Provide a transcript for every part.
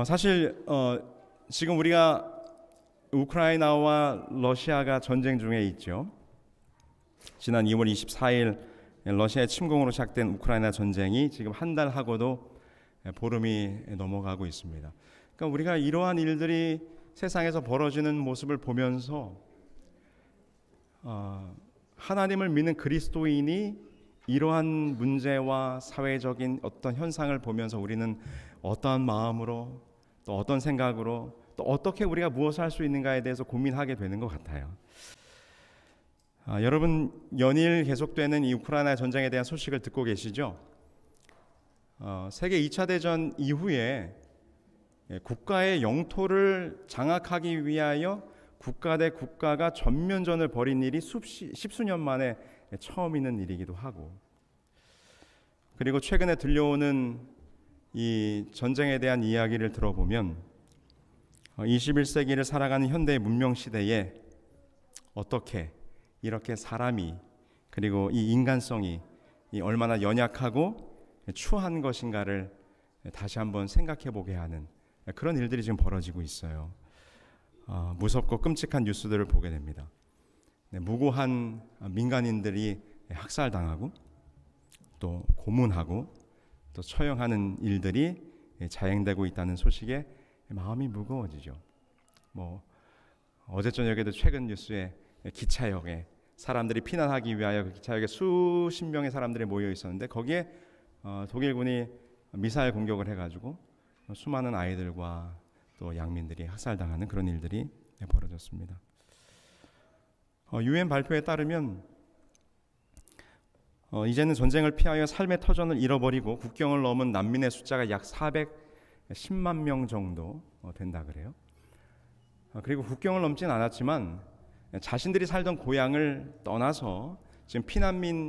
사실 지금 우리가 우크라이나와 러시아가 전쟁 중에 있죠. 지난 2월 24일 러시아의 침공으로 시작된 우크라이나 전쟁이 지금 한 달 하고도 보름이 넘어가고 있습니다. 그러니까 우리가 이러한 일들이 세상에서 벌어지는 모습을 보면서 하나님을 믿는 그리스도인이 이러한 문제와 사회적인 어떤 현상을 보면서 우리는 어떠한 마음으로 또 어떤 생각으로 또 어떻게 우리가 무엇을 할 수 있는가에 대해서 고민하게 되는 것 같아요. 여러분 연일 계속되는 이 우크라이나 전쟁에 대한 소식을 듣고 계시죠? 세계 2차 대전 이후에 국가의 영토를 장악하기 위하여 국가 대 국가가 전면전을 벌인 일이 십수년 만에 처음 있는 일이기도 하고, 그리고 최근에 들려오는 이 전쟁에 대한 이야기를 들어보면 21세기를 살아가는 현대의 문명 시대에 어떻게 이렇게 사람이 그리고 이 인간성이 얼마나 연약하고 추한 것인가를 다시 한번 생각해 보게 하는 그런 일들이 지금 벌어지고 있어요. 무섭고 끔찍한 뉴스들을 보게 됩니다. 무고한 민간인들이 학살당하고 또 고문하고 또 처형하는 일들이 자행되고 있다는 소식에 마음이 무거워지죠. 어제 저녁에도 최근 뉴스에 기차역에 사람들이 피난하기 위하여 그 기차역에 수십 명의 사람들이 모여 있었는데 거기에 독일군이 미사일 공격을 해가지고 수많은 아이들과 또 양민들이 학살당하는 그런 일들이 벌어졌습니다. UN 발표에 따르면 이제는 전쟁을 피하여 삶의 터전을 잃어버리고 국경을 넘은 난민의 숫자가 약 410만 명 정도 된다 그래요. 그리고 국경을 넘진 않았지만 자신들이 살던 고향을 떠나서 지금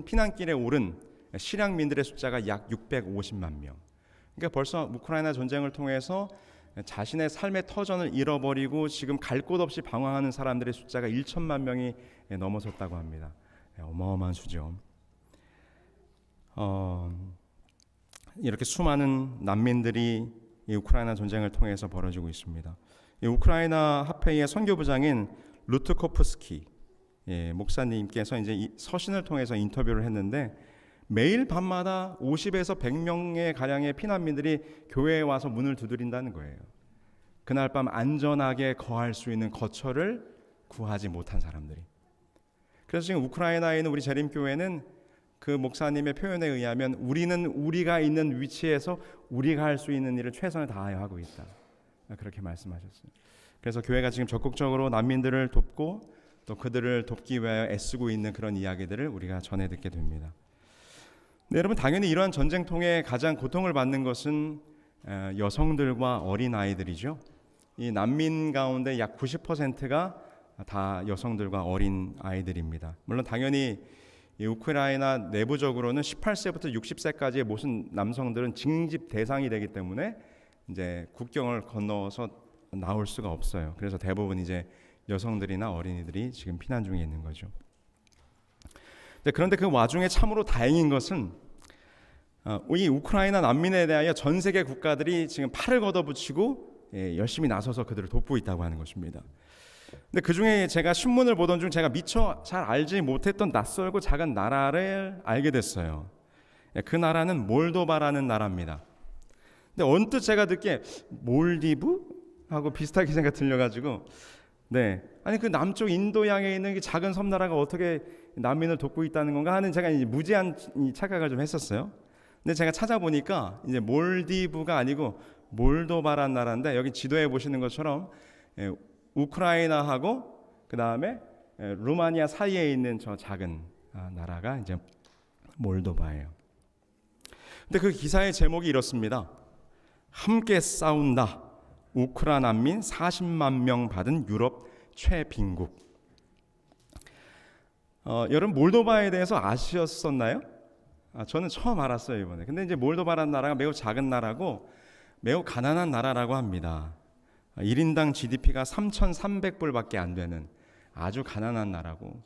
피난길에 오른 실향민들의 숫자가 약 650만 명. 그러니까 벌써 우크라이나 전쟁을 통해서 자신의 삶의 터전을 잃어버리고 지금 갈 곳 없이 방황하는 사람들의 숫자가 1천만 명이 넘어섰다고 합니다. 어마어마한 수죠. 이렇게 수많은 난민들이 이 우크라이나 전쟁을 통해서 벌어지고 있습니다. 이 우크라이나 합회의 선교부장인 루트코프스키 목사님께서 이제 이 서신을 통해서 인터뷰를 했는데 매일 밤마다 50에서 100명의 가량의 피난민들이 교회에 와서 문을 두드린다는 거예요. 그날 밤 안전하게 거할 수 있는 거처를 구하지 못한 사람들이. 그래서 지금 우크라이나에 있는 우리 재림교회는 그 목사님의 표현에 의하면 우리는 우리가 있는 위치에서 우리가 할 수 있는 일을 최선을 다하여 하고 있다. 그렇게 말씀하셨어요. 그래서 교회가 지금 적극적으로 난민들을 돕고 또 그들을 돕기 위하여 애쓰고 있는 그런 이야기들을 우리가 전해 듣게 됩니다. 네, 여러분 당연히 이러한 전쟁통에 가장 고통을 받는 것은 여성들과 어린아이들이죠. 이 난민 가운데 약 90%가 다 여성들과 어린아이들입니다. 물론 당연히 이 우크라이나 내부적으로는 18세부터 60세까지의 모든 남성들은 징집 대상이 되기 때문에 이제 국경을 건너서 나올 수가 없어요. 그래서 대부분 이제 여성들이나 어린이들이 지금 피난 중에 있는 거죠. 그런데 그 와중에 참으로 다행인 것은 이 우크라이나 난민에 대하여 전 세계 국가들이 지금 팔을 걷어붙이고 열심히 나서서 그들을 돕고 있다고 하는 것입니다. 근데 그 중에 제가 신문을 보던 중 제가 미처 잘 알지 못했던 낯설고 작은 나라를 알게 됐어요. 그 나라는 몰도바라는 나라입니다. 근데 언뜻 제가 듣기에 몰디브? 하고 비슷하게 생각 들려가지고 아니 그 남쪽 인도양에 있는 그 작은 섬나라가 어떻게 난민을 돕고 있다는 건가 하는 제가 이제 무지한 착각을 좀 했었어요. 근데 제가 찾아보니까 이제 몰디브가 아니고 몰도바라는 나라인데 여기 지도에 보시는 것처럼 우크라이나하고 그 다음에 루마니아 사이에 있는 저 작은 나라가 이제 몰도바예요. 근데 그 기사의 제목이 이렇습니다. 함께 싸운다. 우크라 난민 40만 명 받은 유럽 최빈국. 여러분 몰도바에 대해서 아셨었나요? 저는 처음 알았어요 이번에. 근데 이제 몰도바라는 나라가 매우 작은 나라고 매우 가난한 나라라고 합니다. 1인당 GDP가 3,300불밖에 안 되는 아주 가난한 나라고,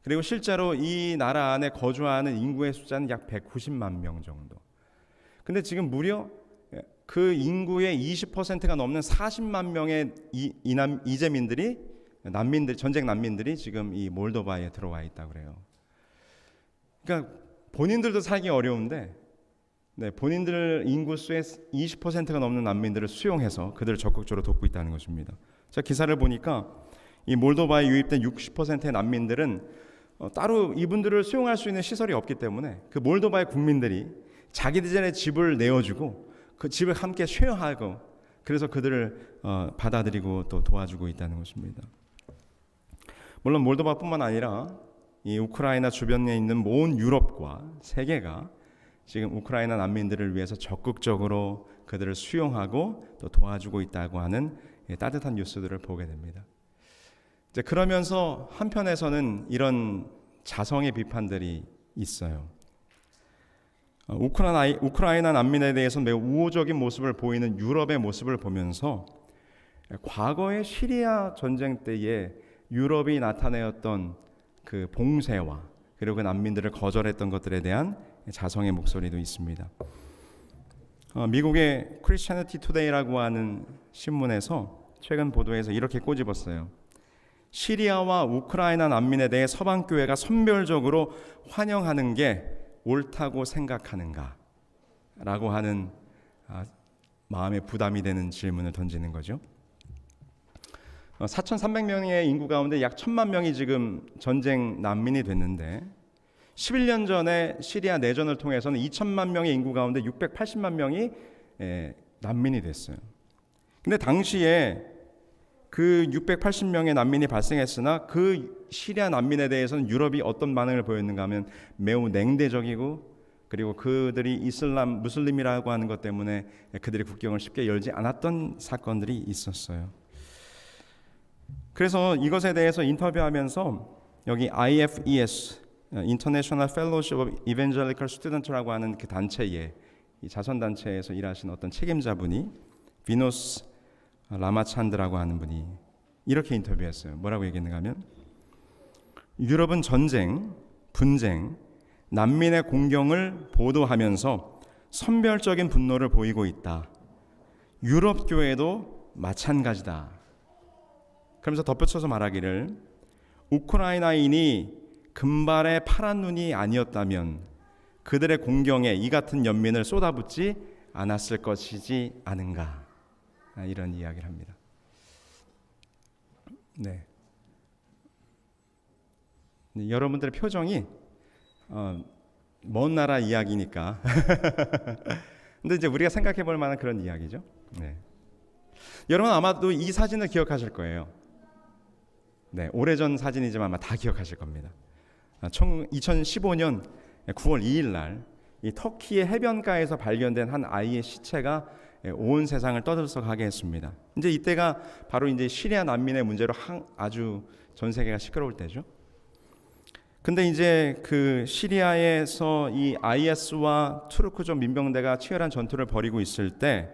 그리고 실제로 이 나라 안에 거주하는 인구의 숫자는 약 190만 명 정도. 근데 지금 무려 그 인구의 20%가 넘는 40만 명의 이재민들이 전쟁 난민들이 지금 이 몰도바에 들어와 있다고 그래요. 그러니까 본인들도 살기 어려운데 본인들 인구수의 20%가 넘는 난민들을 수용해서 그들을 적극적으로 돕고 있다는 것입니다. 제가 기사를 보니까 이 몰도바에 유입된 60%의 난민들은 따로 이분들을 수용할 수 있는 시설이 없기 때문에 그 몰도바의 국민들이 자기들의 집을 내어주고 그 집을 함께 쉐어하고 그래서 그들을 받아들이고 또 도와주고 있다는 것입니다. 물론 몰도바뿐만 아니라 이 우크라이나 주변에 있는 온 유럽과 세계가 지금 우크라이나 난민들을 위해서 적극적으로 그들을 수용하고 또 도와주고 있다고 하는 따뜻한 뉴스들을 보게 됩니다. 이제 그러면서 한편에서는 이런 자성의 비판들이 있어요. 우크라이나 난민에 대해서 매우 우호적인 모습을 보이는 유럽의 모습을 보면서 과거의 시리아 전쟁 때에 유럽이 나타내었던 그 봉쇄와 그리고 그 난민들을 거절했던 것들에 대한 자성의 목소리도 있습니다. 미국의 크리스천리티 투데이라고 하는 신문에서 최근 보도에서 이렇게 꼬집었어요. 시리아와 우크라이나 난민에 대해 서방 교회가 선별적으로 환영하는 게 옳다고 생각하는가? 라고 하는 마음에 부담이 되는 질문을 던지는 거죠. 4,300명의 인구 가운데 약 1,000만 명이 지금 전쟁 난민이 됐는데 11년 전에 시리아 내전을 통해서는 2천만 명의 인구 가운데 680만 명이 난민이 됐어요. 근데 당시에 그 680명의 난민이 발생했으나 그 시리아 난민에 대해서는 유럽이 어떤 반응을 보였는가 하면 매우 냉대적이고 그리고 그들이 무슬림이라고 하는 것 때문에 그들이 국경을 쉽게 열지 않았던 사건들이 있었어요. 그래서 이것에 대해서 인터뷰하면서 여기 IFES International Fellowship of Evangelical Students라고 하는 그 단체의 이 자선단체에서 일하시는 어떤 책임자분이 비노스 라마찬드라고 하는 분이 이렇게 인터뷰했어요. 뭐라고 얘기했는가 하면 유럽은 전쟁, 분쟁, 난민의 공경을 보도하면서 선별적인 분노를 보이고 있다. 유럽 교회도 마찬가지다. 그러면서 덧붙여서 말하기를 우크라이나인이 금발의 파란 눈이 아니었다면 그들의 공경에 이 같은 연민을 쏟아붓지 않았을 것이지 않은가. 이런 이야기를 합니다. 네. 여러분들의 표정이 먼 나라 이야기니까. 근데 이제 우리가 생각해 볼 만한 그런 이야기죠. 네. 여러분 아마도 이 사진을 기억하실 거예요. 네, 오래전 사진이지만 아마 다 기억하실 겁니다. 2015년 9월 2일 날 이 터키의 해변가에서 발견된 한 아이의 시체가 온 세상을 떠들썩하게 했습니다. 이제 이때가 바로 이제 시리아 난민의 문제로 아주 전 세계가 시끄러울 때죠. 근데 이제 그 시리아에서 이 IS와 투르크족 민병대가 치열한 전투를 벌이고 있을 때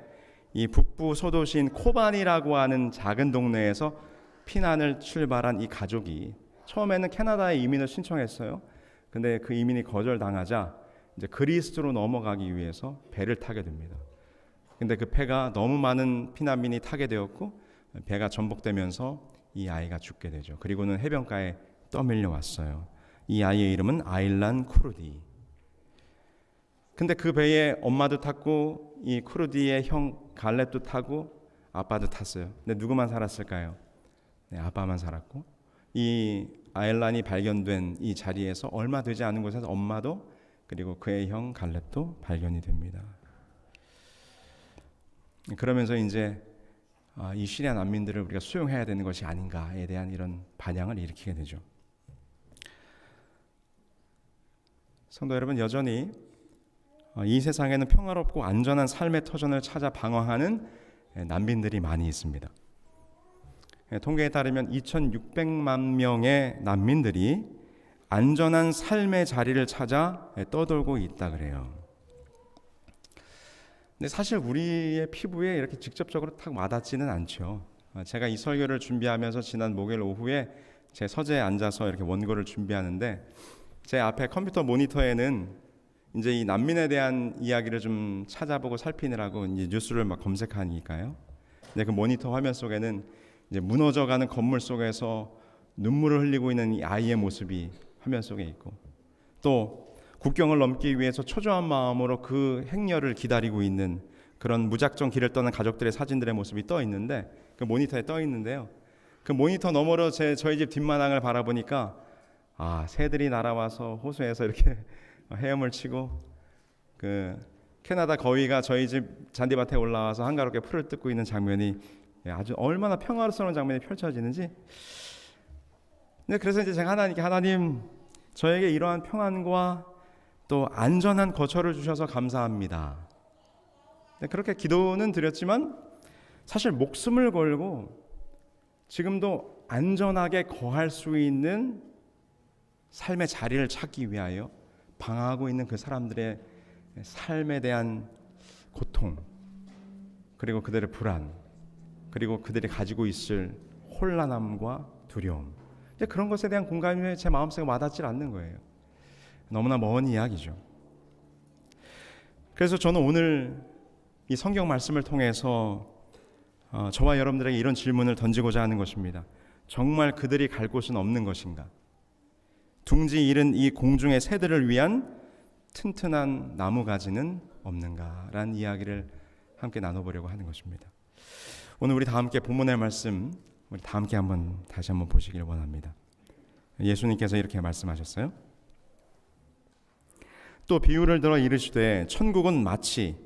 이 북부 소도시인 코반이라고 하는 작은 동네에서 피난을 출발한 이 가족이 처음에는 캐나다에 이민을 신청했어요. 근데 그 이민이 거절당하자 이제 그리스로 넘어가기 위해서 배를 타게 됩니다. 근데 그 배가 너무 많은 피난민이 타게 되었고 배가 전복되면서 이 아이가 죽게 되죠. 그리고는 해변가에 떠밀려 왔어요. 이 아이의 이름은 아일란 쿠르디. 근데 그 배에 엄마도 탔고 이 쿠르디의 형 갈렙도 타고 아빠도 탔어요. 근데 누구만 살았을까요? 네, 아빠만 살았고 이 아일란이 발견된 이 자리에서 얼마 되지 않은 곳에서 엄마도 그리고 그의 형 갈렙도 발견이 됩니다. 그러면서 이제 이 시리아 난민들을 우리가 수용해야 되는 것이 아닌가에 대한 이런 반향을 일으키게 되죠. 성도 여러분, 여전히 이 세상에는 평화롭고 안전한 삶의 터전을 찾아 방황하는 난민들이 많이 있습니다. 통계에 따르면 2,600만 명의 난민들이 안전한 삶의 자리를 찾아 떠돌고 있다 그래요. 근데 사실 우리의 피부에 이렇게 직접적으로 탁 와닿지는 않죠. 제가 이 설교를 준비하면서 지난 목요일 오후에 제 서재에 앉아서 이렇게 원고를 준비하는데 제 앞에 컴퓨터 모니터에는 이제 이 난민에 대한 이야기를 좀 찾아보고 살피느라고 이제 뉴스를 막 검색하니까요. 근데 그 모니터 화면 속에는 이제 무너져가는 건물 속에서 눈물을 흘리고 있는 이 아이의 모습이 화면 속에 있고, 또 국경을 넘기 위해서 초조한 마음으로 그 행렬을 기다리고 있는 그런 무작정 길을 떠는 가족들의 사진들의 모습이 떠 있는데, 그 모니터에 떠 있는데요. 그 모니터 너머로 저희 집 뒷마당을 바라보니까 새들이 날아와서 호수에서 이렇게 헤엄을 치고, 그 캐나다 거위가 저희 집 잔디밭에 올라와서 한가롭게 풀을 뜯고 있는 장면이 아주 얼마나 평화로운 장면이 펼쳐지는지. 그래서 이제 제가 하나님께, 하나님, 저에게 이러한 평안과 또 안전한 거처를 주셔서 감사합니다. 그렇게 기도는 드렸지만 사실 목숨을 걸고 지금도 안전하게 거할 수 있는 삶의 자리를 찾기 위하여 방황하고 있는 그 사람들의 삶에 대한 고통, 그리고 그들의 불안, 그리고 그들이 가지고 있을 혼란함과 두려움, 그런 것에 대한 공감이 제 마음속에 와닿지 않는 거예요. 너무나 먼 이야기죠. 그래서 저는 오늘 이 성경 말씀을 통해서 저와 여러분들에게 이런 질문을 던지고자 하는 것입니다. 정말 그들이 갈 곳은 없는 것인가? 둥지 잃은 이 공중의 새들을 위한 튼튼한 나무가지는 없는가라는 이야기를 함께 나눠보려고 하는 것입니다. 오늘 우리 다 함께 본문의 말씀, 우리 다 함께 다시 한번 보시길 원합니다. 예수님께서 이렇게 말씀하셨어요. 또 비유를 들어 이르시되 천국은 마치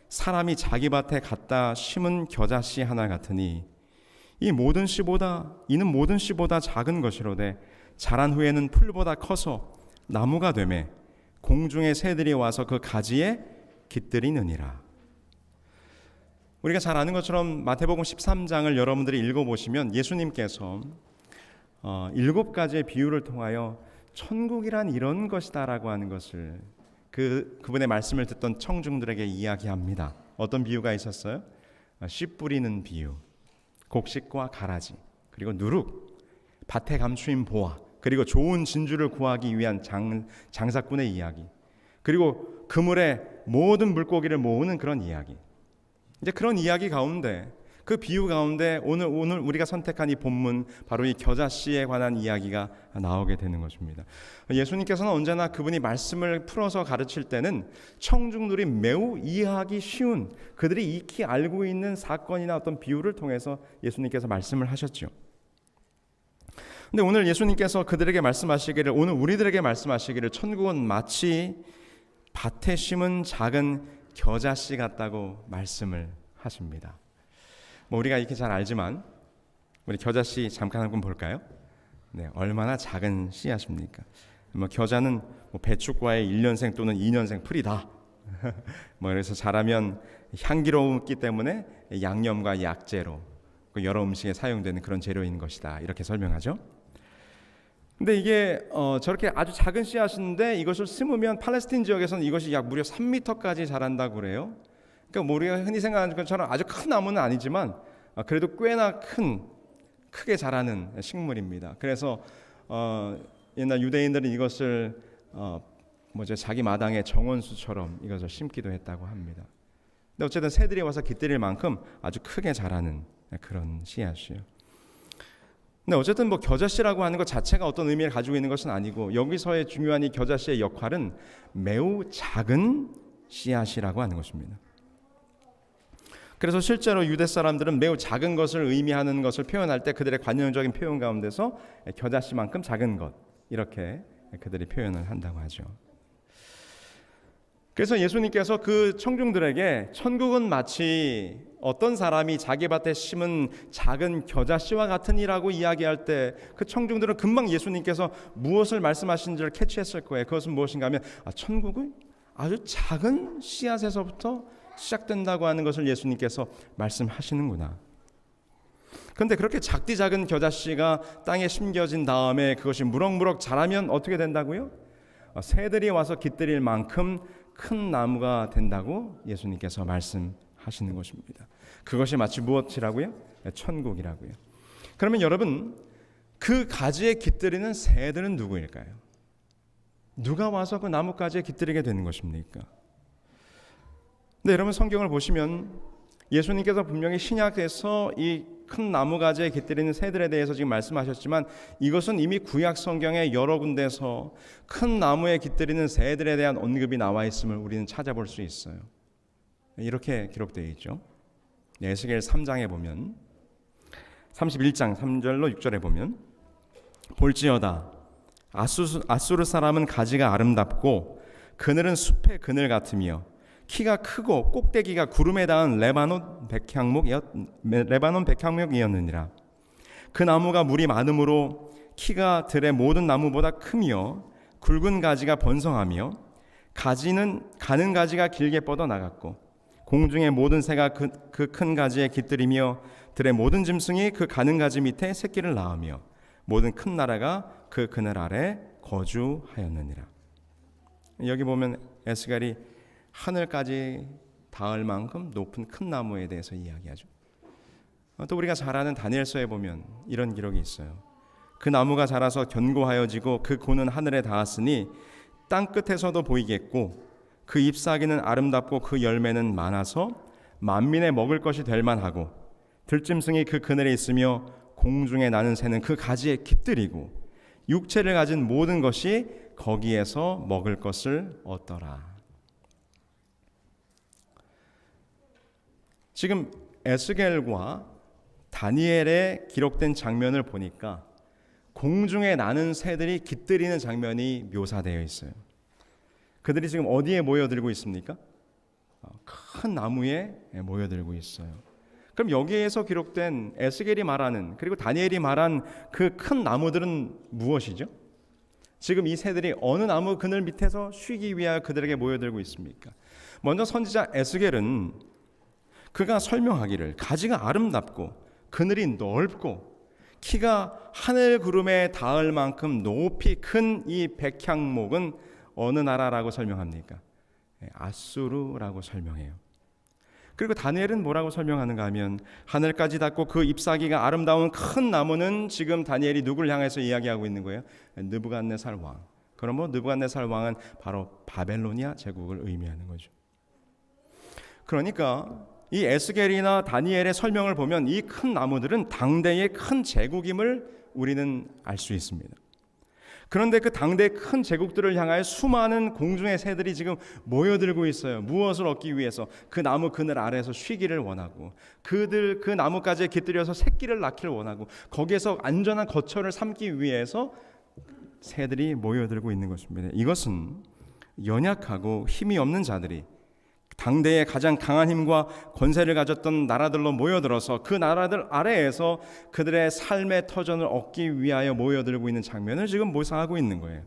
사람이 자기 밭에 갖다 심은 겨자씨 하나 같으니 이는 모든 씨보다 작은 것이로되 자란 후에는 풀보다 커서 나무가 되매 공중의 새들이 와서 그 가지에 깃들이느니라. 우리가 잘 아는 것처럼 마태복음 13장을 여러분들이 읽어보시면 예수님께서 7가지의 비유를 통하여 천국이란 이런 것이다라고 하는 것을 그분의 말씀을 듣던 청중들에게 이야기합니다. 어떤 비유가 있었어요? 씨 뿌리는 비유, 곡식과 가라지, 그리고 누룩, 밭에 감추인 보화, 그리고 좋은 진주를 구하기 위한 장사꾼의 이야기, 그리고 그물에 모든 물고기를 모으는 그런 이야기. 이제 그런 이야기 가운데, 그 비유 가운데 오늘 우리가 선택한 이 본문, 바로 이 겨자씨에 관한 이야기가 나오게 되는 것입니다. 예수님께서는 언제나 그분이 말씀을 풀어서 가르칠 때는 청중들이 매우 이해하기 쉬운, 그들이 익히 알고 있는 사건이나 어떤 비유를 통해서 예수님께서 말씀을 하셨죠. 근데 오늘 예수님께서 그들에게 말씀하시기를, 오늘 우리들에게 말씀하시기를 천국은 마치 밭에 심은 작은 겨자씨 같다고 말씀을 하십니다. 우리가 이렇게 잘 알지만 우리 겨자씨 잠깐 한번 볼까요? 네, 얼마나 작은 씨앗입니까? 겨자는 배추과의 1년생 또는 2년생 풀이다. 그래서 자라면 향기로웠기 때문에 양념과 약재로 여러 음식에 사용되는 그런 재료인 것이다. 이렇게 설명하죠. 근데 이게 저렇게 아주 작은 씨앗인데 이것을 심으면 팔레스틴 지역에서는 이것이 약 무려 3m까지 자란다고 그래요. 그러니까 우리가 흔히 생각하는 것처럼 아주 큰 나무는 아니지만 그래도 꽤나 크게 자라는 식물입니다. 그래서 옛날 유대인들은 이것을 자기 마당에 정원수처럼 이것을 심기도 했다고 합니다. 근데 어쨌든 새들이 와서 깃들일 만큼 아주 크게 자라는 그런 씨앗이에요. 근데 어쨌든 겨자씨라고 하는 것 자체가 어떤 의미를 가지고 있는 것은 아니고, 여기서의 중요한 이 겨자씨의 역할은 매우 작은 씨앗이라고 하는 것입니다. 그래서 실제로 유대 사람들은 매우 작은 것을 의미하는 것을 표현할 때 그들의 관용적인 표현 가운데서 겨자씨만큼 작은 것, 이렇게 그들이 표현을 한다고 하죠. 그래서 예수님께서 그 청중들에게 천국은 마치 어떤 사람이 자기 밭에 심은 작은 겨자씨와 같으니라고 이야기할 때 그 청중들은 금방 예수님께서 무엇을 말씀하시는지를 캐치했을 거예요. 그것은 무엇인가 하면 천국은 아주 작은 씨앗에서부터 시작된다고 하는 것을 예수님께서 말씀하시는구나. 그런데 그렇게 작디 작은 겨자씨가 땅에 심겨진 다음에 그것이 무럭무럭 자라면 어떻게 된다고요? 새들이 와서 깃들일 만큼 큰 나무가 된다고 예수님께서 말씀하시는 것입니다. 그것이 마치 무엇이라고요? 천국이라고요. 그러면 여러분, 그 가지에 깃들이는 새들은 누구일까요? 누가 와서 그 나뭇가지에 깃들이게 되는 것입니까? 근데 여러분 성경을 보시면 예수님께서 분명히 신약에서 이 큰 나무가지에 깃들이는 새들에 대해서 지금 말씀하셨지만 이것은 이미 구약 성경의 여러 군데서 큰 나무에 깃들이는 새들에 대한 언급이 나와 있음을 우리는 찾아볼 수 있어요. 이렇게 기록되어 있죠. 에스겔 3장에 보면 31장 3절로 6절에 보면 볼지어다 아수르 사람은 가지가 아름답고 그늘은 숲의 그늘 같으며 키가 크고 꼭대기가 구름에 닿은 레바논 백향목이었느니라. 그 나무가 물이 많으므로 키가 들의 모든 나무보다 크며 굵은 가지가 번성하며 가지는 가는 가지가 길게 뻗어 나갔고 공중의 모든 새가 그 큰 가지에 깃들이며 들의 모든 짐승이 그 가는 가지 밑에 새끼를 낳으며 모든 큰 나라가 그 그늘 아래 거주하였느니라. 여기 보면 에스겔이 하늘까지 닿을 만큼 높은 큰 나무에 대해서 이야기하죠. 또 우리가 잘 아는 다니엘서에 보면 이런 기록이 있어요. 그 나무가 자라서 견고하여지고 그 고는 하늘에 닿았으니 땅 끝에서도 보이겠고 그 잎사귀는 아름답고 그 열매는 많아서 만민의 먹을 것이 될 만하고 들짐승이 그 그늘에 있으며 공중에 나는 새는 그 가지에 깃들이고 육체를 가진 모든 것이 거기에서 먹을 것을 얻더라. 지금 에스겔과 다니엘에 기록된 장면을 보니까 공중에 나는 새들이 깃들이는 장면이 묘사되어 있어요. 그들이 지금 어디에 모여들고 있습니까? 큰 나무에 모여들고 있어요. 그럼 여기에서 기록된 에스겔이 말하는 그리고 다니엘이 말한 그 큰 나무들은 무엇이죠? 지금 이 새들이 어느 나무 그늘 밑에서 쉬기 위하여 그들에게 모여들고 있습니까? 먼저 선지자 에스겔은 그가 설명하기를 가지가 아름답고 그늘이 넓고 키가 하늘 구름에 닿을 만큼 높이 큰 이 백향목은 어느 나라라고 설명합니까? 아수르라고 설명해요. 그리고 다니엘은 뭐라고 설명하는가 하면 하늘까지 닿고 그 잎사귀가 아름다운 큰 나무는 지금 다니엘이 누굴 향해서 이야기하고 있는 거예요? 느부갓네살 왕. 그럼 느부갓네살 왕은 바로 바벨로니아 제국을 의미하는 거죠. 그러니까 이 에스겔이나 다니엘의 설명을 보면 이 큰 나무들은 당대의 큰 제국임을 우리는 알 수 있습니다. 그런데 그 당대의 큰 제국들을 향하여 수많은 공중의 새들이 지금 모여들고 있어요. 무엇을 얻기 위해서? 그 나무 그늘 아래에서 쉬기를 원하고 그들 그 나무가지에 깃들여서 새끼를 낳기를 원하고 거기에서 안전한 거처를 삼기 위해서 새들이 모여들고 있는 것입니다. 이것은 연약하고 힘이 없는 자들이 당대의 가장 강한 힘과 권세를 가졌던 나라들로 모여들어서 그 나라들 아래에서 그들의 삶의 터전을 얻기 위하여 모여들고 있는 장면을 지금 묘사하고 있는 거예요.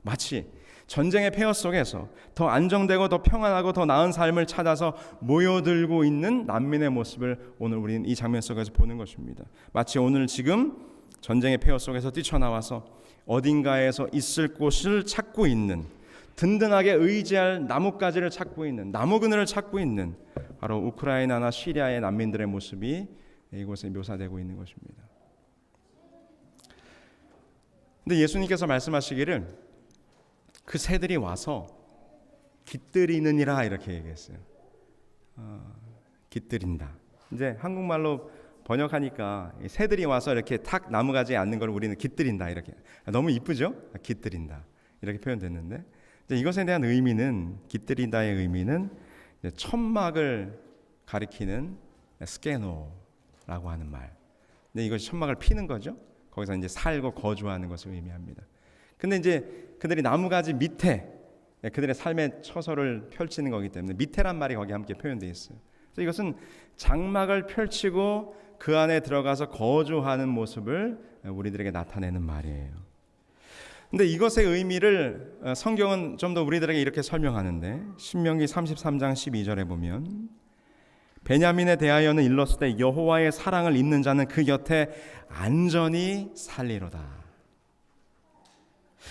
마치 전쟁의 폐허 속에서 더 안정되고 더 평안하고 더 나은 삶을 찾아서 모여들고 있는 난민의 모습을 오늘 우리는 이 장면 속에서 보는 것입니다. 마치 오늘 지금 전쟁의 폐허 속에서 뛰쳐나와서 어딘가에서 있을 곳을 찾고 있는 든든하게 의지할 나뭇가지를 찾고 있는 나무 그늘을 찾고 있는 바로 우크라이나나 시리아의 난민들의 모습이 이곳에 묘사되고 있는 것입니다. 근데 예수님께서 말씀하시기를 그 새들이 와서 깃들이느니라 이렇게 얘기했어요. 깃들인다. 이제 한국말로 번역하니까 새들이 와서 이렇게 탁 나무가지에 앉는 걸 우리는 깃들인다 이렇게 너무 이쁘죠? 깃들인다 이렇게 표현됐는데 이것에 대한 의미는 깃들인다의 의미는 천막을 가리키는 스케노라고 하는 말. 근데 이것이 천막을 피는 거죠. 거기서 이제 살고 거주하는 것을 의미합니다. 근데 이제 그들이 나무가지 밑에 그들의 삶의 처소를 펼치는 거기 때문에 밑에란 말이 거기 함께 표현되어 있어요. 그래서 이것은 장막을 펼치고 그 안에 들어가서 거주하는 모습을 우리들에게 나타내는 말이에요. 근데 이것의 의미를 성경은 좀 더 우리들에게 이렇게 설명하는데 신명기 33장 12절에 보면 베냐민에 대하여는 일렀을 여호와의 사랑을 입는 자는 그 곁에 안전히 살리로다.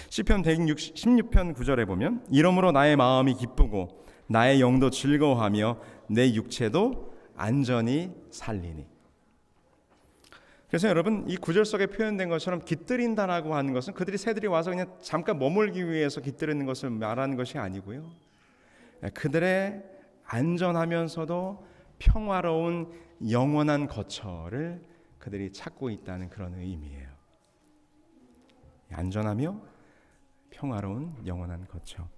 시편 116편 9절에 보면 이러므로 나의 마음이 기쁘고 나의 영도 즐거워하며 내 육체도 안전히 살리니. 그래서 여러분, 이 구절 속에 표현된 것처럼 깃들인다라고 하는 것은 그들이 새들이 와서 그냥 잠깐 머물기 위해서 깃들이는 것을 말하는 것이 아니고요, 그들의 안전하면서도 평화로운 영원한 거처를 그들이 찾고 있다는 그런 의미예요. 안전하며 평화로운 영원한 거처.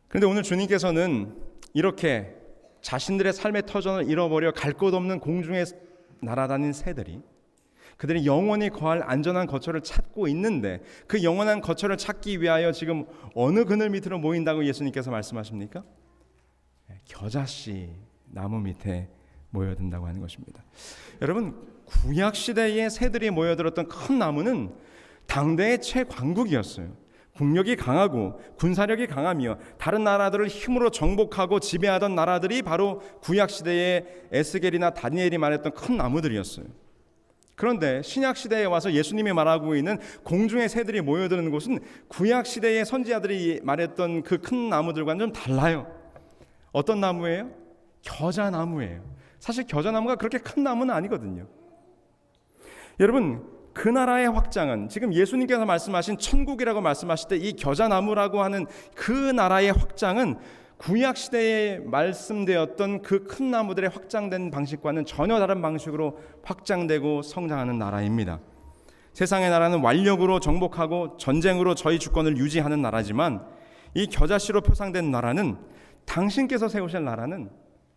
그런데 오늘 주님께서는 이렇게 자신들의 삶의 터전을 잃어버려 갈 곳 없는 공중에 날아다닌 새들이 그들이 영원히 거할 안전한 거처를 찾고 있는데, 그 영원한 거처를 찾기 위하여 지금 어느 그늘 밑으로 모인다고 예수님께서 말씀하십니까? 겨자씨 나무 밑에 모여든다고 하는 것입니다. 여러분, 구약 시대에 새들이 모여들었던 큰 나무는 당대의 최강국이었어요. 국력이 강하고 군사력이 강하며 다른 나라들을 힘으로 정복하고 지배하던 나라들이 바로 구약 시대의 에스겔이나 다니엘이 말했던 큰 나무들이었어요. 그런데 신약 시대에 와서 예수님이 말하고 있는 공중의 새들이 모여드는 곳은 구약 시대의 선지자들이 말했던 그 큰 나무들과는 좀 달라요. 어떤 나무예요? 겨자나무예요. 사실 겨자나무가 그렇게 큰 나무는 아니거든요. 여러분, 그 나라의 확장은 지금 예수님께서 말씀하신 천국이라고 말씀하실 때 이 겨자나무라고 하는 그 나라의 확장은 구약 시대에 말씀되었던 그 큰 나무들의 확장된 방식과는 전혀 다른 방식으로 확장되고 성장하는 나라입니다. 세상의 나라는 완력으로 정복하고 전쟁으로 저희 주권을 유지하는 나라지만, 이 겨자씨로 표상된 나라는, 당신께서 세우실 나라는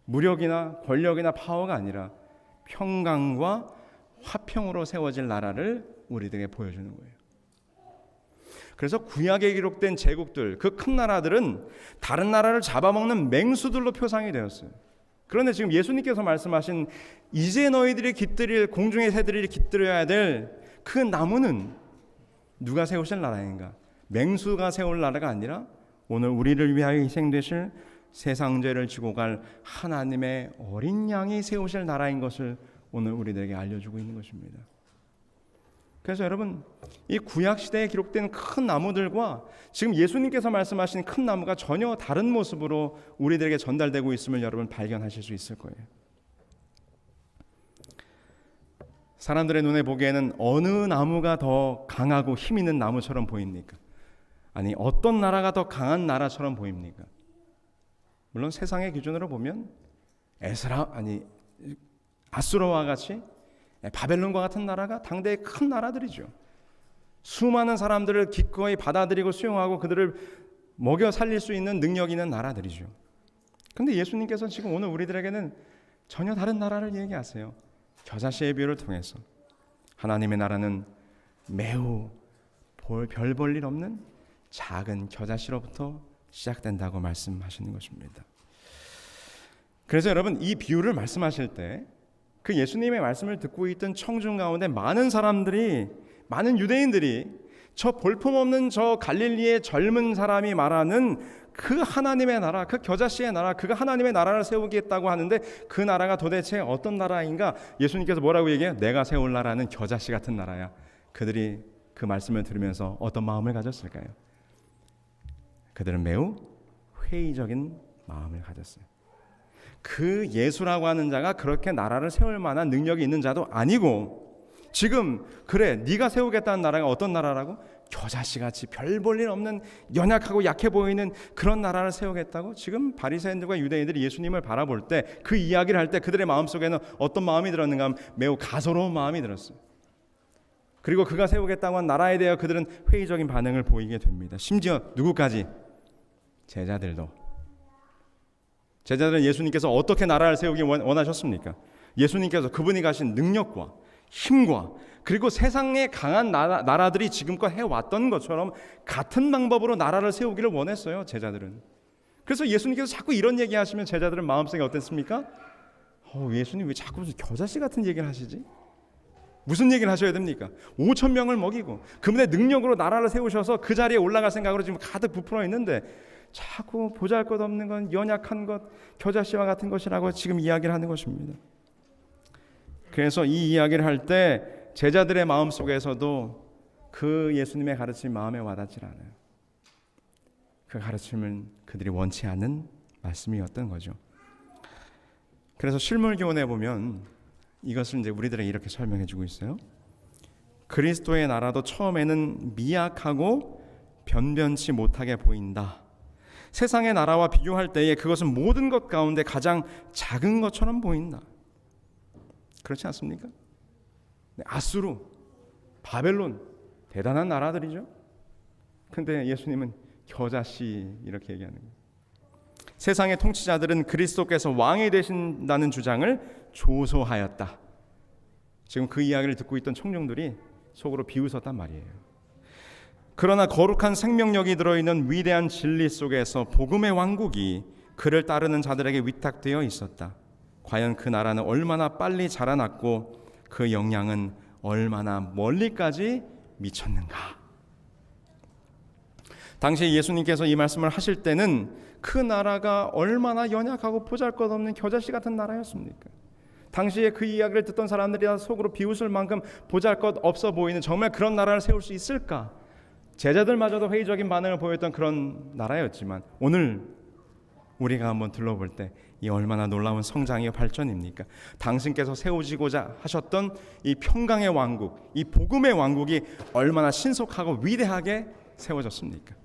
무력이나 권력이나 파워가 아니라 평강과 화평으로 세워질 나라를 우리들에게 보여주는 거예요. 그래서 구약에 기록된 제국들, 그 큰 나라들은 다른 나라를 잡아먹는 맹수들로 표상이 되었어요. 그런데 지금 예수님께서 말씀하신 이제 너희들이 깃들일, 공중의 새들이 깃들여야 될 그 나무는 누가 세우실 나라인가? 맹수가 세울 나라가 아니라 오늘 우리를 위하여 희생되실 세상 죄를 지고 갈 하나님의 어린 양이 세우실 나라인 것을 오늘 우리들에게 알려주고 있는 것입니다. 그래서 여러분, 이 구약 시대에 기록된 큰 나무들과 지금 예수님께서 말씀하신 큰 나무가 전혀 다른 모습으로 우리들에게 전달되고 있음을 여러분 발견하실 수 있을 거예요. 사람들의 눈에 보기에는 어느 나무가 더 강하고 힘 있는 나무처럼 보입니까? 아니, 어떤 나라가 더 강한 나라처럼 보입니까? 물론 세상의 기준으로 보면 아수르와 같이, 바벨론과 같은 나라가 당대의 큰 나라들이죠. 수많은 사람들을 기꺼이 받아들이고 수용하고 그들을 먹여 살릴 수 있는 능력 있는 나라들이죠. 그런데 예수님께서 지금 오늘 우리들에게는 전혀 다른 나라를 얘기하세요. 겨자씨의 비유를 통해서 하나님의 나라는 매우 별 볼 일 없는 작은 겨자씨로부터 시작된다고 말씀하시는 것입니다. 그래서 여러분, 이 비유를 말씀하실 때 그 예수님의 말씀을 듣고 있던 청중 가운데 많은 사람들이, 많은 유대인들이 저 볼품없는 저 갈릴리의 젊은 사람이 말하는 그 하나님의 나라, 그 겨자씨의 나라, 그가 하나님의 나라를 세우겠다고 하는데 그 나라가 도대체 어떤 나라인가? 예수님께서 뭐라고 얘기해요? 내가 세울 나라는 겨자씨 같은 나라야. 그들이 그 말씀을 들으면서 어떤 마음을 가졌을까요? 그들은 매우 회의적인 마음을 가졌어요. 그 예수라고 하는 자가 그렇게 나라를 세울 만한 능력이 있는 자도 아니고, 지금 그래 네가 세우겠다는 나라가 어떤 나라라고? 겨자씨같이 별 볼 일 없는 연약하고 약해 보이는 그런 나라를 세우겠다고? 지금 바리새인들과 유대인들이 예수님을 바라볼 때, 그 이야기를 할 때 그들의 마음속에는 어떤 마음이 들었는가 하면 매우 가소로운 마음이 들었어요. 그리고 그가 세우겠다고 한 나라에 대해 그들은 회의적인 반응을 보이게 됩니다. 심지어 누구까지? 제자들은 예수님께서 어떻게 나라를 세우기 원하셨습니까? 예수님께서 그분이 가신 능력과 힘과 그리고 세상에 강한 나라들이 지금껏 해왔던 것처럼 같은 방법으로 나라를 세우기를 원했어요, 제자들은. 그래서 예수님께서 자꾸 이런 얘기하시면 제자들은 마음속에 어땠습니까? 예수님 왜 자꾸 무슨 겨자씨 같은 얘기를 하시지? 무슨 얘기를 하셔야 됩니까? 5,000명을 먹이고 그분의 능력으로 나라를 세우셔서 그 자리에 올라갈 생각으로 지금 가득 부풀어 있는데 자꾸 보잘것없는 건, 연약한 것, 겨자씨와 같은 것이라고 지금 이야기를 하는 것입니다. 그래서 이 이야기를 할 때 제자들의 마음속에서도 그 예수님의 가르침이 마음에 와닿지 않아요. 그 가르침은 그들이 원치 않는 말씀이었던 거죠. 그래서 실물교훈에 보면 이것을 이제 우리들에게 이렇게 설명해 주고 있어요. 그리스도의 나라도 처음에는 미약하고 변변치 못하게 보인다. 세상의 나라와 비교할 때에 그것은 모든 것 가운데 가장 작은 것처럼 보인다. 그렇지 않습니까? 아수르, 바벨론 대단한 나라들이죠. 근데 예수님은 겨자씨 이렇게 얘기하는 거예요. 세상의 통치자들은 그리스도께서 왕이 되신다는 주장을 조소하였다. 지금 그 이야기를 듣고 있던 청중들이 속으로 비웃었단 말이에요. 그러나 거룩한 생명력이 들어있는 위대한 진리 속에서 복음의 왕국이 그를 따르는 자들에게 위탁되어 있었다. 과연 그 나라는 얼마나 빨리 자라났고 그 영향은 얼마나 멀리까지 미쳤는가. 당시 예수님께서 이 말씀을 하실 때는 그 나라가 얼마나 연약하고 보잘것없는 겨자씨 같은 나라였습니까? 당시에 그 이야기를 듣던 사람들이 속으로 비웃을 만큼 보잘것없어 보이는 정말 그런 나라를 세울 수 있을까? 제자들마저도 회의적인 반응을 보였던 그런 나라였지만 오늘 우리가 한번 둘러볼 때 이 얼마나 놀라운 성장의 발전입니까? 당신께서 세우시고자 하셨던 이 평강의 왕국, 이 복음의 왕국이 얼마나 신속하고 위대하게 세워졌습니까?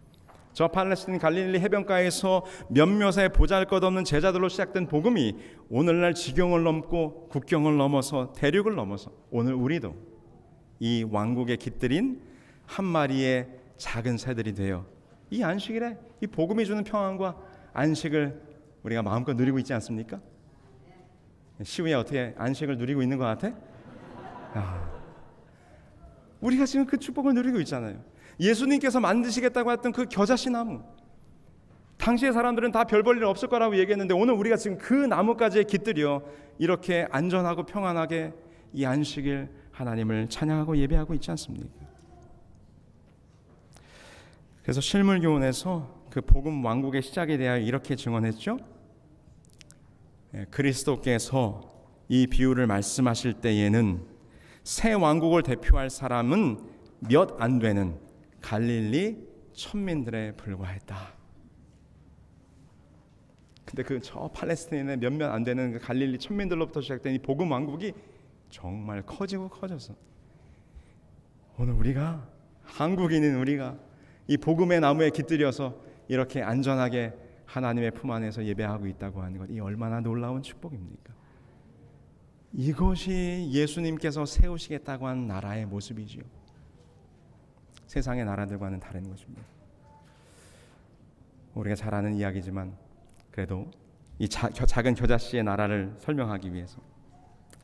저 팔레스틴 갈릴리 해변가에서 몇몇의 보잘것없는 제자들로 시작된 복음이 오늘날 지경을 넘고 국경을 넘어서 대륙을 넘어서 오늘 우리도 이 왕국에 깃들인 한 마리의 작은 새들이 되어 이 안식일에 이 복음이 주는 평안과 안식을 우리가 마음껏 누리고 있지 않습니까? 시우야 어떻게 안식을 누리고 있는 것 같아? 우리가 지금 그 축복을 누리고 있잖아요. 예수님께서 만드시겠다고 했던 그 겨자씨 나무, 당시의 사람들은 다 별 볼 일 없을 거라고 얘기했는데 오늘 우리가 지금 그 나무까지 깃들여 이렇게 안전하고 평안하게 이 안식일 하나님을 찬양하고 예배하고 있지 않습니까? 그래서 실물교훈에서 그 복음 왕국의 시작에 대하여 이렇게 증언했죠. 그리스도께서 이 비유를 말씀하실 때에는 새 왕국을 대표할 사람은 몇 안 되는 갈릴리 천민들에 불과했다. 근데 그 저 팔레스타인의 몇몇 안 되는 그 갈릴리 천민들로부터 시작된 이 복음 왕국이 정말 커지고 커져서 오늘 우리가 한국인인 우리가 이 복음의 나무에 깃들여서 이렇게 안전하게 하나님의 품 안에서 예배하고 있다고 하는 것, 이 얼마나 놀라운 축복입니까? 이것이 예수님께서 세우시겠다고 한 나라의 모습이지요. 세상의 나라들과는 다른 것입니다. 우리가 잘 아는 이야기지만 그래도 이 작은 겨자씨의 나라를 설명하기 위해서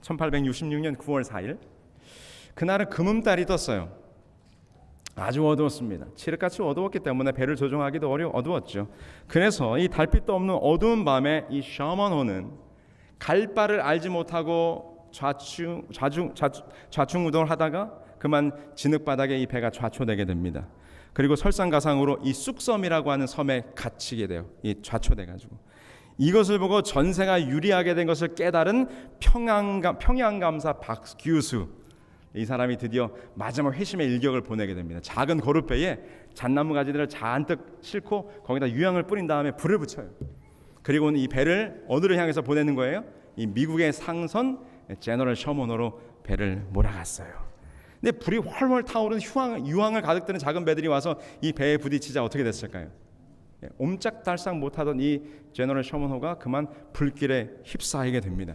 1866년 9월 4일 그날은 금음달이 떴어요. 아주 어두웠습니다. 칠흑같이 어두웠기 때문에 배를 조종하기도 어두웠죠. 그래서 이 달빛도 없는 어두운 밤에 이 셔먼호는 갈 바를 알지 못하고 좌충우돌 하다가 그만 진흙바닥에 이 배가 좌초되게 됩니다. 그리고 설상가상으로 이 쑥섬이라고 하는 섬에 갇히게 돼요. 이 좌초돼가지고 이것을 보고 전세가 유리하게 된 것을 깨달은 평양감사 박규수, 이 사람이 드디어 마지막 회심의 일격을 보내게 됩니다. 작은 거룻배에 잣나무 가지들을 잔뜩 싣고 거기다 유향을 뿌린 다음에 불을 붙여요. 그리고는 이 배를 어디를 향해서 보내는 거예요? 이 미국의 상선 제너럴 셔먼호로 배를 몰아갔어요. 근데 불이 훨훨 타오르는 유황을 가득 드는 작은 배들이 와서 이 배에 부딪히자 어떻게 됐을까요? 옴짝달싹 못하던 이 제너럴 셔먼호가 그만 불길에 휩싸이게 됩니다.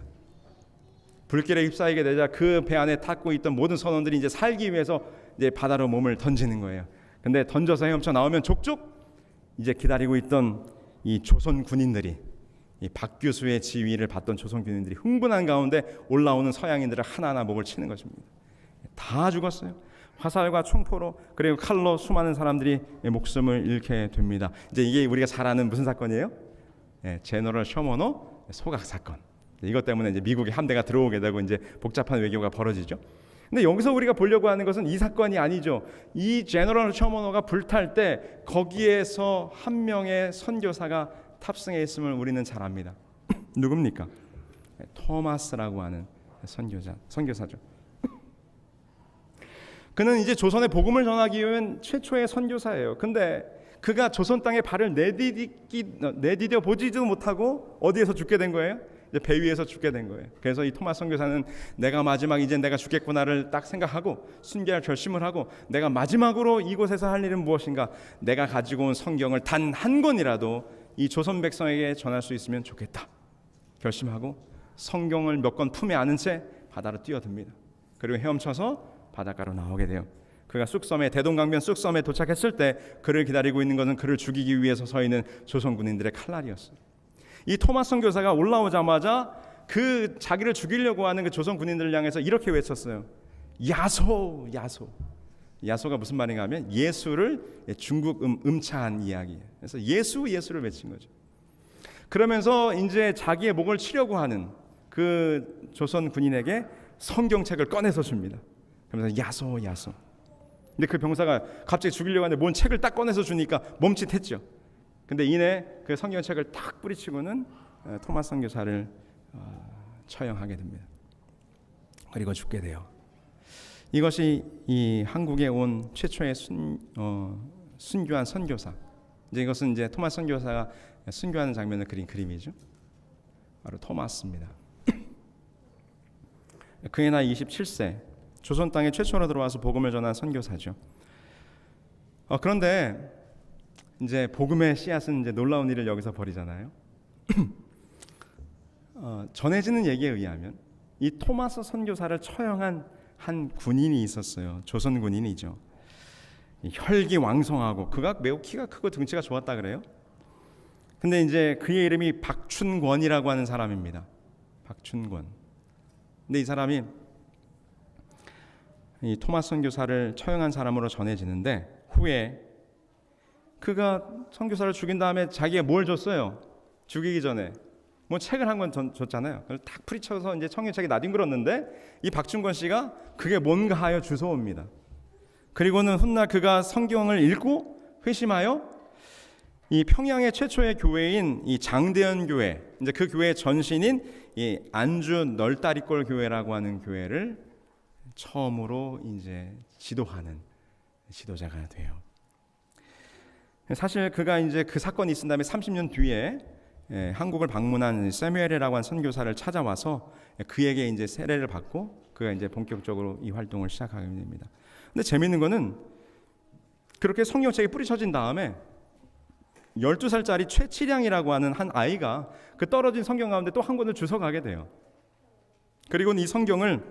불길에 휩싸이게 되자 그 배 안에 탔고 있던 모든 선원들이 이제 살기 위해서 이제 바다로 몸을 던지는 거예요. 근데 던져서 헤엄쳐 나오면 족족 이제 기다리고 있던 이 조선 군인들이, 이 박 교수의 지휘를 받던 조선 군인들이 흥분한 가운데 올라오는 서양인들을 하나하나 목을 치는 것입니다. 다 죽었어요. 화살과 총포로 그리고 칼로 수많은 사람들이 목숨을 잃게 됩니다. 이제 이게 우리가 잘 아는 무슨 사건이에요? 제너럴 셔먼호 소각 사건. 이것 때문에 이제 미국의 함대가 들어오게 되고 이제 복잡한 외교가 벌어지죠. 근데 여기서 우리가 보려고 하는 것은 이 사건이 아니죠. 이 제너럴 셔먼호가 불탈 때 거기에서 한 명의 선교사가 탑승해 있음을 우리는 잘 압니다. 누굽니까? 토마스라고 하는 선교사죠. 그는 이제 조선의 복음을 전하기 위한 최초의 선교사예요. 근데 그가 조선 땅에 발을 내디뎌 보지도 못하고 어디에서 죽게 된 거예요? 이제 배 위에서 죽게 된 거예요. 그래서 이 토마스 선교사는 내가 마지막 이제 내가 죽겠구나를 딱 생각하고 순교할 결심을 하고 내가 마지막으로 이곳에서 할 일은 무엇인가? 내가 가지고 온 성경을 단 한 권이라도 이 조선 백성에게 전할 수 있으면 좋겠다 결심하고 성경을 몇 권 품에 안은 채 바다로 뛰어듭니다. 그리고 헤엄쳐서 바닷가로 나오게 돼요. 그가 쑥섬에 대동강변 쑥섬에 도착했을 때 그를 기다리고 있는 것은 그를 죽이기 위해서 서 있는 조선 군인들의 칼날이었어요. 이 토마스 선교사가 올라오자마자 그 자기를 죽이려고 하는 그 조선 군인들을 향해서 이렇게 외쳤어요. 야소, 야소. 야소가 무슨 말인가 하면 예수를 중국 음차한 이야기예요. 그래서 예수를 외친 거죠. 그러면서 이제 자기의 목을 치려고 하는 그 조선 군인에게 성경책을 꺼내서 줍니다. 그러면서 야소, 야소. 근데 그 병사가 갑자기 죽이려고 하는데 뭔 책을 딱 꺼내서 주니까 멈칫했죠. 근데 이내 그 성경책을 딱 뿌리치고는 토마스 선교사를 처형하게 됩니다. 그리고 죽게 돼요. 이것이 이 한국에 온 최초의 순교한 선교사. 이제 이것은 이제 토마스 선교사가 순교하는 장면을 그린 그림이죠. 바로 토마스입니다. 그의 나이 27세, 조선 땅에 최초로 들어와서 복음을 전한 선교사죠. 그런데 이제 복음의 씨앗은 이제 놀라운 일을 여기서 벌이잖아요. 전해지는 얘기에 의하면 이 토마스 선교사를 처형한 한 군인이 있었어요. 조선 군인이죠. 혈기왕성하고 그가 매우 키가 크고 등치가 좋았다 그래요. 근데 이제 그의 이름이 박춘권이라고 하는 사람입니다. 박춘권. 근데 이 사람이 이 토마스 선교사를 처형한 사람으로 전해지는데 후에 그가 선교사를 죽인 다음에 자기가 뭘 줬어요? 죽이기 전에 뭐 책을 한 권 줬잖아요. 그걸 딱 풀이쳐서 이제 청년책에 나뒹굴었는데 이 박춘권 씨가 그게 뭔가 하여 주워옵니다. 그리고는 훗날 그가 성경을 읽고 회심하여 이 평양의 최초의 교회인 이 장대현 교회, 이제 그 교회의 전신인 이 안주 널다리꼴 교회라고 하는 교회를 처음으로 이제 지도하는 지도자가 돼요. 사실 그가 이제 그 사건이 있은 다음에 30년 뒤에 한국을 방문한 세뮤엘이라고 한 선교사를 찾아와서 그에게 이제 세례를 받고 그가 이제 본격적으로 이 활동을 시작하게 됩니다. 근데 재밌는 거는 그렇게 성경책이 뿌리쳐진 다음에 12살짜리 최치량이라고 하는 한 아이가 그 떨어진 성경 가운데 또 한 권을 주워가게 돼요. 그리고는 이 성경을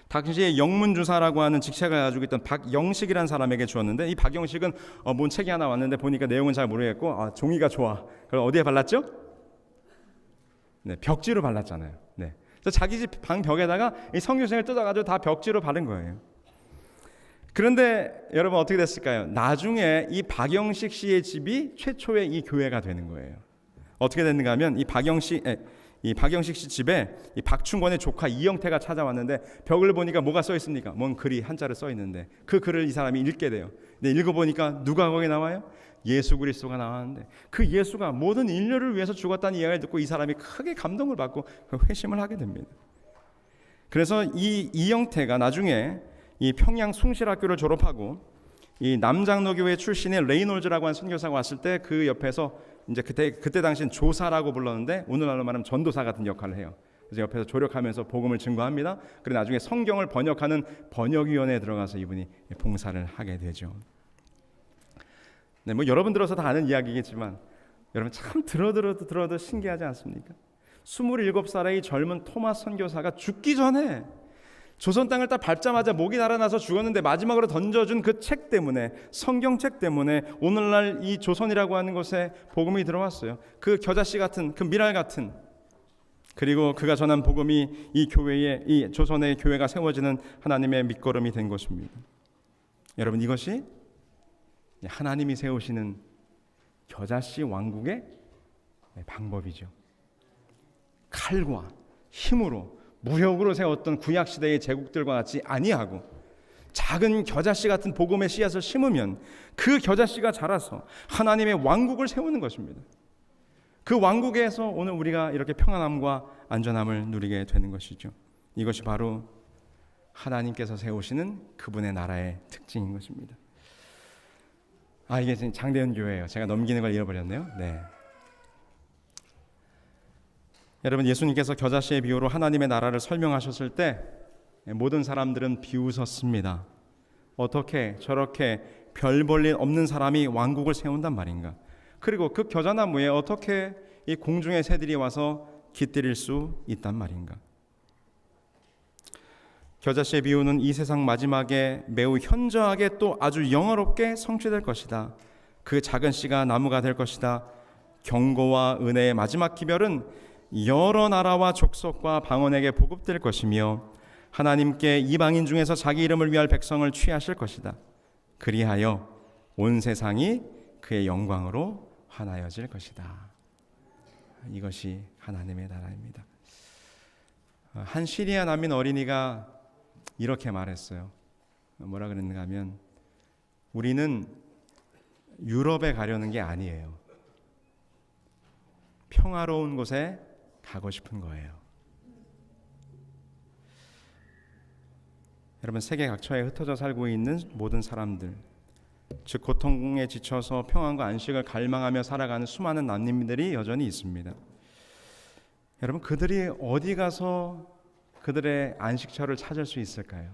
당시에 영문주사라고 하는 직책을 가지고 있던 박영식이라는 사람에게 주었는데 이 박영식은 뭔 책이 하나 왔는데 보니까 내용은 잘 모르겠고 종이가 좋아. 그럼 어디에 발랐죠? 네, 벽지로 발랐잖아요. 네. 그래서 자기 집 방 벽에다가 이 성경책을 뜯어가지고 다 벽지로 바른 거예요. 그런데 여러분 어떻게 됐을까요? 나중에 이 박영식 씨의 집이 최초의 이 교회가 되는 거예요. 어떻게 됐는가 하면 이 박영식 씨 집에 이 박춘권의 조카 이영태가 찾아왔는데 벽을 보니까 뭐가 써 있습니까? 뭔 글이 한자로 써 있는데 그 글을 이 사람이 읽게 돼요. 근데 읽어보니까 누가 거기 나와요? 예수 그리스도가 나왔는데 그 예수가 모든 인류를 위해서 죽었다는 이야기를 듣고 이 사람이 크게 감동을 받고 회심을 하게 됩니다. 그래서 이 이영태가 나중에 이 평양 숭실학교를 졸업하고 이 남장로교회 출신의 레이놀즈라고 하는 선교사가 왔을 때 그 옆에서 이제 그때 당시엔 조사라고 불렀는데 오늘날로 말하면 전도사 같은 역할을 해요. 그래서 옆에서 조력하면서 복음을 증거합니다. 그리고 나중에 성경을 번역하는 번역위원회에 들어가서 이분이 봉사를 하게 되죠. 네, 뭐 여러분 들어서 다 아는 이야기겠지만 여러분 참 들어도 신기하지 않습니까? 27살의 이 젊은 토마스 선교사가 죽기 전에 조선 땅을 딱 밟자마자 목이 달아나서 죽었는데 마지막으로 던져준 그 책 때문에 성경책 때문에 오늘날 이 조선이라고 하는 곳에 복음이 들어왔어요. 그 겨자씨 같은 그 미랄 같은 그리고 그가 전한 복음이 이 교회에 이 조선의 교회가 세워지는 하나님의 밑거름이 된 것입니다. 여러분 이것이 하나님이 세우시는 겨자씨 왕국의 방법이죠. 칼과 힘으로 무력으로 세웠던 구약시대의 제국들과 같이 아니하고 작은 겨자씨 같은 복음의 씨앗을 심으면 그 겨자씨가 자라서 하나님의 왕국을 세우는 것입니다. 그 왕국에서 오늘 우리가 이렇게 평안함과 안전함을 누리게 되는 것이죠. 이것이 바로 하나님께서 세우시는 그분의 나라의 특징인 것입니다. 이게 지금 장대현 교회예요. 제가 넘기는 걸 잃어버렸네요. 네. 여러분, 예수님께서 겨자씨의 비유로 하나님의 나라를 설명하셨을 때 모든 사람들은 비웃었습니다. 어떻게 저렇게 별 볼 일 없는 사람이 왕국을 세운단 말인가? 그리고 그 겨자나무에 어떻게 이 공중의 새들이 와서 깃들일 수 있단 말인가? 겨자씨의 비유는 이 세상 마지막에 매우 현저하게 또 아주 영화롭게 성취될 것이다. 그 작은 씨가 나무가 될 것이다. 경고와 은혜의 마지막 기별은 여러 나라와 족속과 방언에게 보급될 것이며 하나님께 이방인 중에서 자기 이름을 위할 백성을 취하실 것이다. 그리하여 온 세상이 그의 영광으로 환하여질 것이다. 이것이 하나님의 나라입니다. 한 시리아 난민 어린이가 이렇게 말했어요. 뭐라 그랬는가 하면, 우리는 유럽에 가려는 게 아니에요. 평화로운 곳에 가고 싶은 거예요. 여러분, 세계 각처에 흩어져 살고 있는 모든 사람들, 즉 고통에 지쳐서 평안과 안식을 갈망하며 살아가는 수많은 난민들이 여전히 있습니다. 여러분, 그들이 어디 가서 그들의 안식처를 찾을 수 있을까요?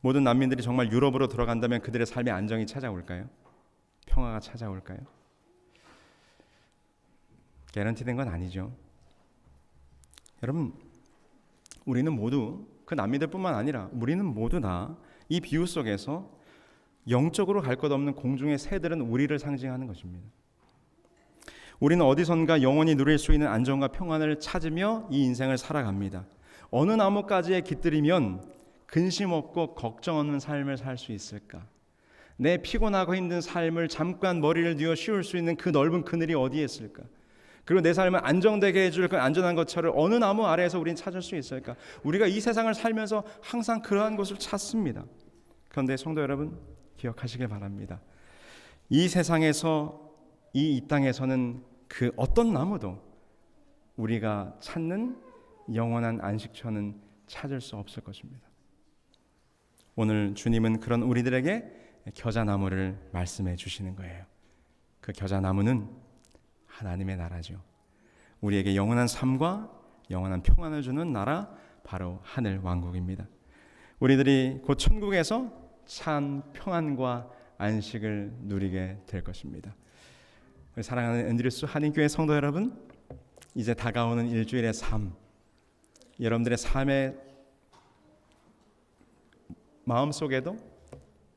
모든 난민들이 정말 유럽으로 들어간다면 그들의 삶의 안정이 찾아올까요? 평화가 찾아올까요? 개런티된 건 아니죠. 여러분, 우리는 모두, 그 난민들뿐만 아니라 우리는 모두 다 이 비유 속에서 영적으로 갈 것 없는 공중의 새들은 우리를 상징하는 것입니다. 우리는 어디선가 영원히 누릴 수 있는 안정과 평안을 찾으며 이 인생을 살아갑니다. 어느 나뭇가지에 깃들이면 근심 없고 걱정 없는 삶을 살 수 있을까? 내 피곤하고 힘든 삶을 잠깐 머리를 뉘어 씌울 수 있는 그 넓은 그늘이 어디에 있을까? 그리고 내 삶을 안정되게 해줄 그 안전한 것처럼 어느 나무 아래에서 우리는 찾을 수 있을까? 우리가 이 세상을 살면서 항상 그러한 곳을 찾습니다. 그런데 성도 여러분, 기억하시길 바랍니다. 이 세상에서, 이 땅에서는 그 어떤 나무도 우리가 찾는 영원한 안식처는 찾을 수 없을 것입니다. 오늘 주님은 그런 우리들에게 겨자나무를 말씀해 주시는 거예요. 그 겨자나무는 하나님의 나라죠. 우리에게 영원한 삶과 영원한 평안을 주는 나라, 바로 하늘 왕국입니다. 우리들이 곧 천국에서 참 평안과 안식을 누리게 될 것입니다. 우리 사랑하는 앤드류스 한인교회 성도 여러분, 이제 다가오는 일주일의 삶, 여러분들의 삶의 마음속에도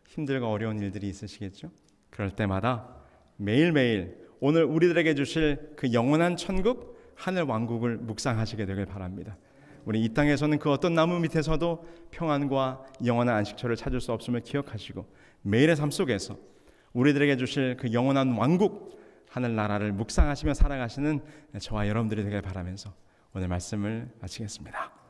힘들고 어려운 일들이 있으시겠죠? 그럴 때마다 매일매일 오늘 우리들에게 주실 그 영원한 천국, 하늘 왕국을 묵상하시게 되길 바랍니다. 우리 이 땅에서는 그 어떤 나무 밑에서도 평안과 영원한 안식처를 찾을 수 없음을 기억하시고 매일의 삶 속에서 우리들에게 주실 그 영원한 왕국, 하늘나라를 묵상하시며 살아가시는 저와 여러분들이 되길 바라면서 오늘 말씀을 마치겠습니다.